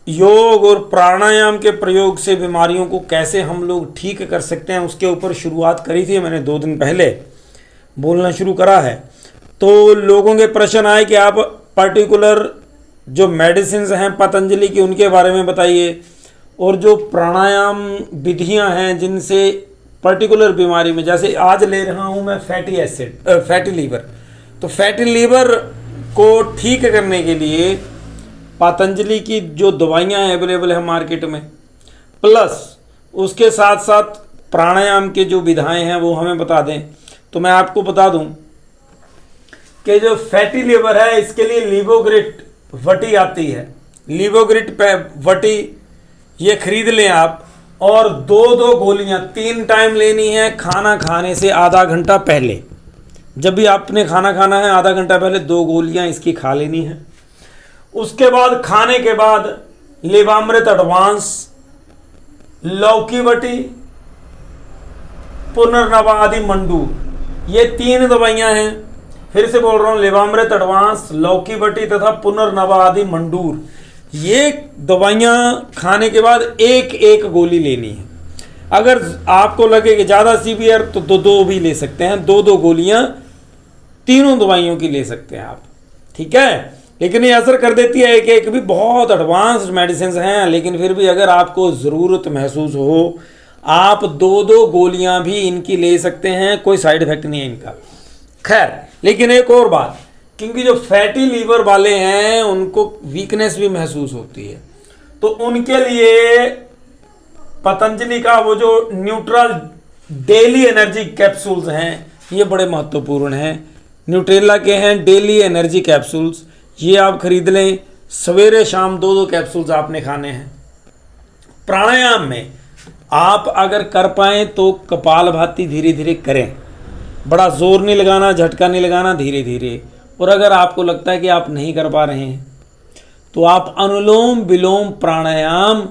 योग और प्राणायाम के प्रयोग से बीमारियों को कैसे हम लोग ठीक कर सकते हैं उसके ऊपर शुरुआत करी थी मैंने 2 दिन पहले, बोलना शुरू करा है। तो लोगों के प्रश्न आए कि आप पर्टिकुलर जो मेडिसिन हैं पतंजलि की उनके बारे में बताइए, और जो प्राणायाम विधियां हैं जिनसे पर्टिकुलर बीमारी में, जैसे आज ले रहा हूं मैं फैटी लीवर, तो फैटी लीवर को ठीक करने के लिए पतंजलि की जो दवाइयां अवेलेबल है मार्केट में, प्लस उसके साथ साथ प्राणायाम के जो विधाएं हैं वो हमें बता दें। तो मैं आपको बता दूं कि जो फैटी लीवर है इसके लिए लिवोग्रिट वटी आती है, लिवोग्रिट वटी ये खरीद लें आप, और 2 गोलियां 3 टाइम लेनी है खाना खाने से आधा घंटा पहले। जब भी आपने खाना खाना है आधा घंटा पहले 2 गोलियां इसकी खा लेनी है। उसके बाद खाने के बाद लिवामृत एडवांस, लौकी वटी, पुनर्नवादि मंडूर, ये 3 दवाइयां हैं। फिर से बोल रहा हूं, लिवामृत एडवांस, लौकी वटी तथा पुनर्नवादि मंडूर, ये दवाइयां खाने के बाद 1 गोली लेनी है। अगर आपको लगे कि ज़्यादा सीवियर तो 2 भी ले सकते हैं, 2 गोलियां तीनों दवाइयों की ले सकते हैं आप, ठीक है। लेकिन ये असर कर देती है, एक भी बहुत एडवांस्ड मेडिसिन हैं, लेकिन फिर भी अगर आपको ज़रूरत महसूस हो आप 2 गोलियां भी इनकी ले सकते हैं, कोई साइड इफेक्ट नहीं है इनका। खैर, लेकिन एक और बात, क्योंकि जो फैटी लीवर वाले हैं उनको वीकनेस भी महसूस होती है, तो उनके लिए पतंजलि का वो जो न्यूट्रल डेली एनर्जी कैप्सूल्स हैं ये बड़े महत्वपूर्ण हैं। न्यूट्रेला के हैं डेली एनर्जी कैप्सूल्स, ये आप खरीद लें। सवेरे शाम 2 कैप्सूल्स आपने खाने हैं। प्राणायाम में आप अगर कर पाएँ तो कपालभाति धीरे धीरे करें, बड़ा जोर नहीं लगाना, झटका नहीं लगाना, धीरे धीरे। और अगर आपको लगता है कि आप नहीं कर पा रहे हैं तो आप अनुलोम विलोम प्राणायाम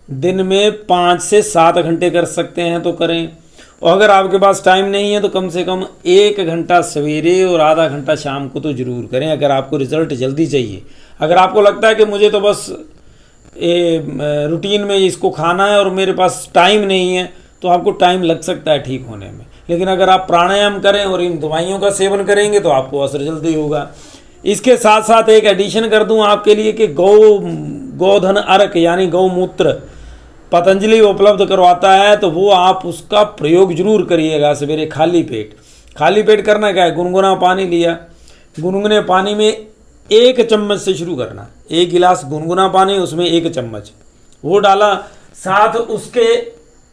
दिन में 5 से 7 घंटे कर सकते हैं तो करें। और अगर आपके पास टाइम नहीं है तो कम से कम 1 घंटा सवेरे और आधा घंटा शाम को तो ज़रूर करें, अगर आपको रिजल्ट जल्दी चाहिए। अगर आपको लगता है कि मुझे तो बस रूटीन में इसको खाना है और मेरे पास टाइम नहीं है, तो आपको टाइम लग सकता है ठीक होने में। लेकिन अगर आप प्राणायाम करें और इन दवाइयों का सेवन करेंगे तो आपको असर जल्दी होगा। इसके साथ साथ एक एडिशन कर दूं आपके लिए कि गोधन अर्क यानी गौमूत्र पतंजलि उपलब्ध करवाता है, तो वो आप उसका प्रयोग जरूर करिएगा सवेरे खाली पेट। खाली पेट करना क्या है, गुनगुना पानी लिया, गुनगुने पानी में 1 चम्मच से शुरू करना, 1 गिलास गुनगुना पानी, उसमें 1 चम्मच वो डाला, साथ उसके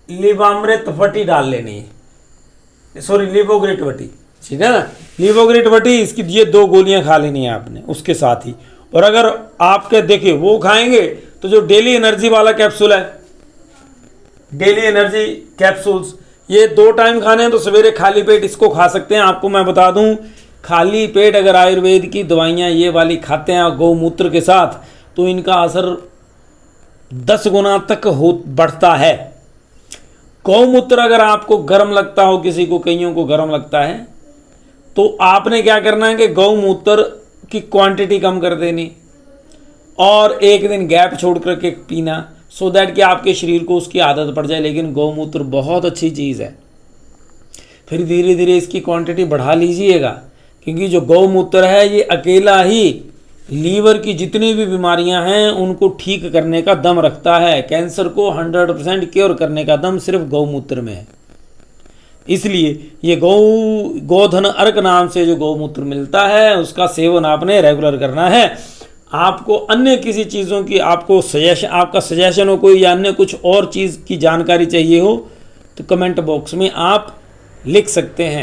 लिवामृत वटी डाल लेनी है, सॉरी लिवोग्रिट वटी, ठीक है ना, लिवोग्रिट वटी, इसकी ये 2 गोलियां खा लेनी है आपने उसके साथ ही। और अगर आपके देखिए वो खाएंगे तो जो डेली एनर्जी वाला कैप्सूल है, डेली एनर्जी कैप्सूल्स, ये 2 टाइम खाने हैं, तो सवेरे खाली पेट इसको खा सकते हैं। आपको मैं बता दूं, खाली पेट अगर आयुर्वेद की दवाइयां ये वाली खाते हैं गौमूत्र के साथ, तो इनका असर 10 गुना तक बढ़ता है। गौमूत्र अगर आपको गर्म लगता हो, किसी को कईयों को गर्म लगता है, तो आपने क्या करना है कि गौमूत्र की क्वांटिटी कम कर देनी और 1 दिन गैप छोड़ करके पीना, सो दैट कि आपके शरीर को उसकी आदत पड़ जाए। लेकिन गौमूत्र बहुत अच्छी चीज़ है, फिर धीरे धीरे इसकी क्वांटिटी बढ़ा लीजिएगा, क्योंकि जो गौमूत्र है ये अकेला ही लीवर की जितनी भी बीमारियां हैं उनको ठीक करने का दम रखता है। कैंसर को 100% क्योर करने का दम सिर्फ गौमूत्र में है। इसलिए ये गोधन अर्क नाम से जो गौमूत्र मिलता है उसका सेवन आपने रेगुलर करना है। आपको अन्य किसी चीज़ों की आपका सजेशन हो कोई, या अन्य कुछ और चीज़ की जानकारी चाहिए हो, तो कमेंट बॉक्स में आप लिख सकते हैं।